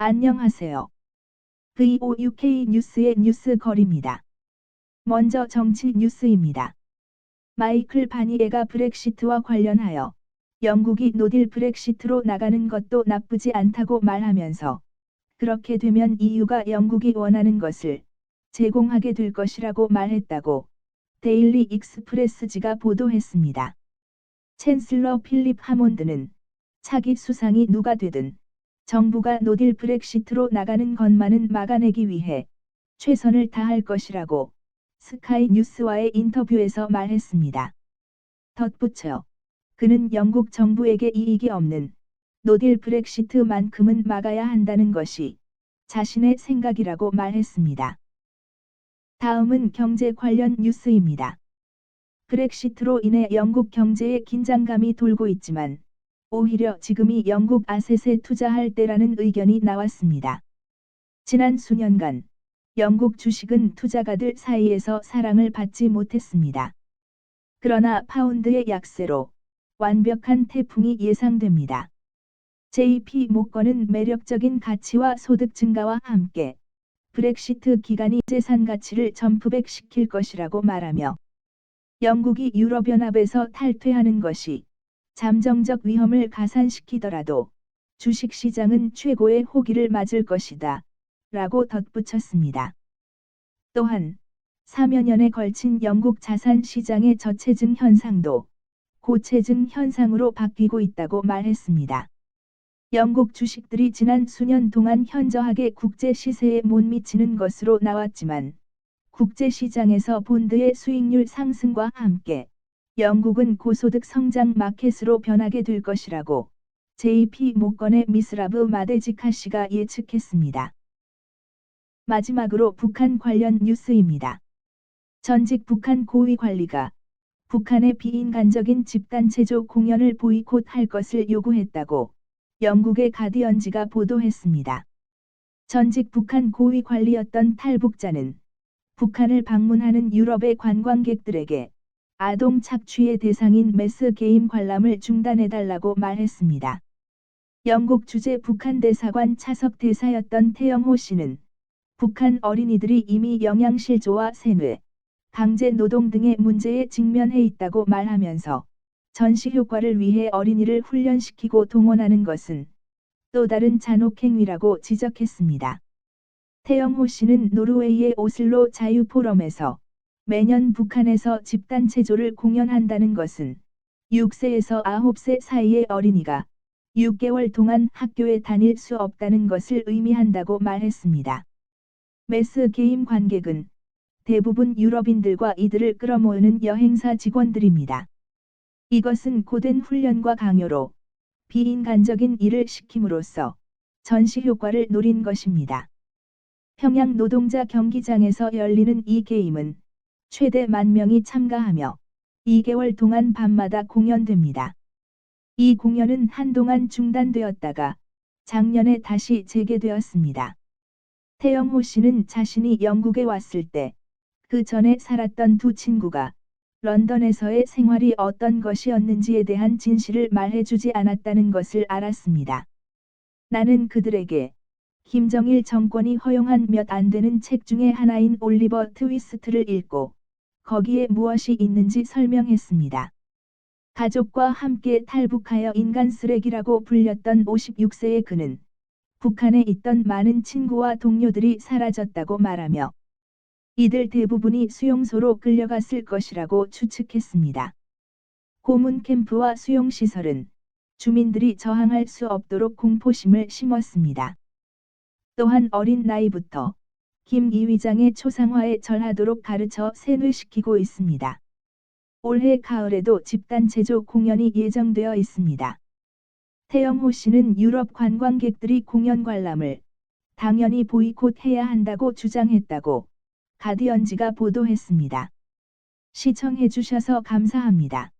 안녕하세요. VOUK 뉴스의 뉴스 거리입니다. 먼저 정치 뉴스입니다. 마이클 바니에가 브렉시트와 관련하여 영국이 노딜 브렉시트로 나가는 것도 나쁘지 않다고 말하면서 그렇게 되면 EU가 영국이 원하는 것을 제공하게 될 것이라고 말했다고 데일리 익스프레스지가 보도했습니다. 챈슬러 필립 하몬드는 차기 수상이 누가 되든 정부가 노딜 브렉시트로 나가는 것만은 막아내기 위해 최선을 다할 것이라고 스카이 뉴스와의 인터뷰에서 말했습니다. 덧붙여 그는 영국 정부에게 이익이 없는 노딜 브렉시트만큼은 막아야 한다는 것이 자신의 생각이라고 말했습니다. 다음은 경제 관련 뉴스입니다. 브렉시트로 인해 영국 경제에 긴장감이 돌고 있지만 오히려 지금이 영국 아셋에 투자할 때라는 의견이 나왔습니다. 지난 수년간 영국 주식은 투자가들 사이에서 사랑을 받지 못했습니다. 그러나 파운드의 약세로 완벽한 태풍이 예상됩니다. JP 모건은 매력적인 가치와 소득 증가와 함께 브렉시트 기간이 재산 가치를 점프백시킬 것이라고 말하며 영국이 유럽연합에서 탈퇴하는 것이 잠정적 위험을 가산시키더라도 주식시장은 최고의 호기를 맞을 것이다. 라고 덧붙였습니다. 또한 4여 년에 걸친 영국 자산 시장의 저체증 현상도 고체증 현상으로 바뀌고 있다고 말했습니다. 영국 주식들이 지난 수년 동안 현저하게 국제 시세에 못 미치는 것으로 나왔지만 국제 시장에서 본드의 수익률 상승과 함께 영국은 고소득 성장 마켓으로 변하게 될 것이라고 JP 모건의 미스라브 마데지카 씨가 예측했습니다. 마지막으로 북한 관련 뉴스입니다. 전직 북한 고위 관리가 북한의 비인간적인 집단 체조 공연을 보이콧할 것을 요구했다고 영국의 가디언지가 보도했습니다. 전직 북한 고위 관리였던 탈북자는 북한을 방문하는 유럽의 관광객들에게 아동 착취의 대상인 매스 게임 관람을 중단해달라고 말했습니다. 영국 주재 북한 대사관 차석 대사였던 태영호 씨는 북한 어린이들이 이미 영양실조와 세뇌, 강제 노동 등의 문제에 직면해 있다고 말하면서 전시 효과를 위해 어린이를 훈련시키고 동원하는 것은 또 다른 잔혹행위라고 지적했습니다. 태영호 씨는 노르웨이의 오슬로 자유포럼에서 매년 북한에서 집단 체조를 공연한다는 것은 6세에서 9세 사이의 어린이가 6개월 동안 학교에 다닐 수 없다는 것을 의미한다고 말했습니다. 매스 게임 관객은 대부분 유럽인들과 이들을 끌어모으는 여행사 직원들입니다. 이것은 고된 훈련과 강요로 비인간적인 일을 시킴으로써 전시 효과를 노린 것입니다. 평양 노동자 경기장에서 열리는 이 게임은 최대 10,000명이 참가하며 2개월 동안 밤마다 공연됩니다. 이 공연은 한동안 중단되었다가 작년에 다시 재개되었습니다. 태영호 씨는 자신이 영국에 왔을 때 그 전에 살았던 두 친구가 런던에서의 생활이 어떤 것이었는지에 대한 진실을 말해주지 않았다는 것을 알았습니다. 나는 그들에게 김정일 정권이 허용한 몇 안 되는 책 중에 하나인 올리버 트위스트를 읽고 거기에 무엇이 있는지 설명했습니다. 가족과 함께 탈북하여 인간 쓰레기라고 불렸던 56세의 그는 북한에 있던 많은 친구와 동료들이 사라졌다고 말하며 이들 대부분이 수용소로 끌려갔을 것이라고 추측했습니다. 고문 캠프와 수용시설은 주민들이 저항할 수 없도록 공포심을 심었습니다. 또한 어린 나이부터 김 이 위장의 초상화에 절하도록 가르쳐 세뇌시키고 있습니다. 올해 가을에도 집단 체조 공연이 예정되어 있습니다. 태영호 씨는 유럽 관광객들이 공연 관람을 당연히 보이콧해야 한다고 주장했다고 가디언지가 보도했습니다. 시청해주셔서 감사합니다.